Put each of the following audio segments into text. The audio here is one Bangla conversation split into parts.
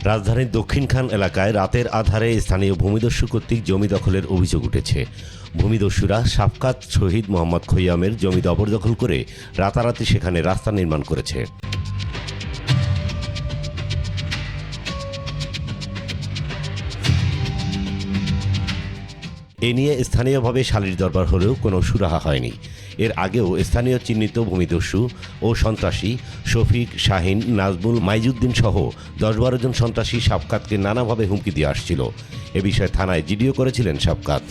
রাজধানীর দক্ষিণখান এলাকায় রাতের আধারে স্থানীয় ভূমিদস্যু কর্তৃক জমি দখলের অভিযোগ উঠেছে। ভূমিদস্যুরা শাফকাত শহীদ মোহাম্মদ খৈয়ামের জমি জবরদখল করে রাতারাতি সেখানে রাস্তা নির্মাণ করেছে। এ নিয়ে স্থানীয়ভাবে সালিশ দরবার হলেও কোনো সুরাহা হয়নি। এর আগেও স্থানীয় চিহ্নিত ভূমিদস্যু ও সন্ত্রাসী শফিক, শাহিন, নাজমুল, মাইজুদ্দিন সহ 10-12 জন সন্ত্রাসী শাফকাতকে নানাভাবে হুমকি দিয়ে আসছিল। এ বিষয়ে থানায় জিডিও করেছিলেন শাফকাত।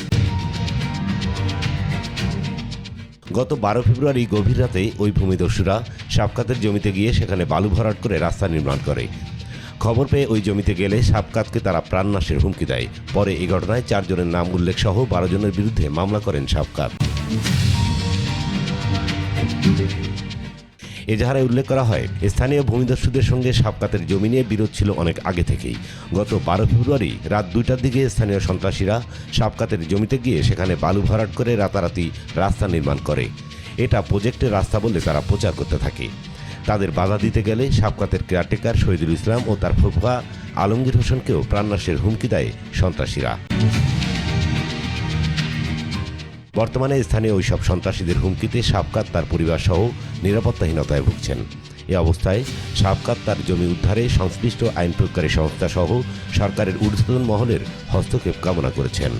গত 12 ফেব্রুয়ারি গভীর রাতে ওই ভূমিদস্যুরা শাফকাতের জমিতে গিয়ে সেখানে বালু ভরাট করে রাস্তা নির্মাণ করে। খবর পেয়ে ওই জমিতে গেলে শাফকাতকে তারা প্রাণনাশের হুমকি দেয়। পরে এই ঘটনায় 4 জনের নাম উল্লেখ সহ 12 জনের বিরুদ্ধে মামলা করেন শাফকাত। এজাহারে উল্লেখ করা হয়, স্থানীয় ভূমিদস্যুদের সঙ্গে শাফকাতের জমি নিয়ে বিরোধ ছিল অনেক আগে থেকেই। গত 12 ফেব্রুয়ারি রাত 2টার দিকে স্থানীয় সন্ত্রাসীরা শাফকাতের জমিতে গিয়ে সেখানে বালু ভরাট করে রাতারাতি রাস্তা নির্মাণ করে। এটা প্রজেক্টের রাস্তা বলে তারা প্রচার করতে থাকে। তাদের বাধা দিতে গেলে শাফকাতের কেয়ারটেকার শহীদুল ইসলাম ও তার ফুফা আলমগীর হোসেনকেও প্রাণনাশের হুমকি দেয় সন্ত্রাসীরা। বর্তমানে স্থানীয় ওইসব সন্ত্রাসীদের হুমকিতে শাফকাত তার পরিবার সহ নিরাপত্তাহীনতায় ভুগছেন। এ অবস্থায় শাফকাত তার জমি উদ্ধারে সংশ্লিষ্ট আইন প্রয়োগকারী সংস্থা সহ সরকারের ঊর্ধ্বতন মহলের হস্তক্ষেপ কামনা করেছেন।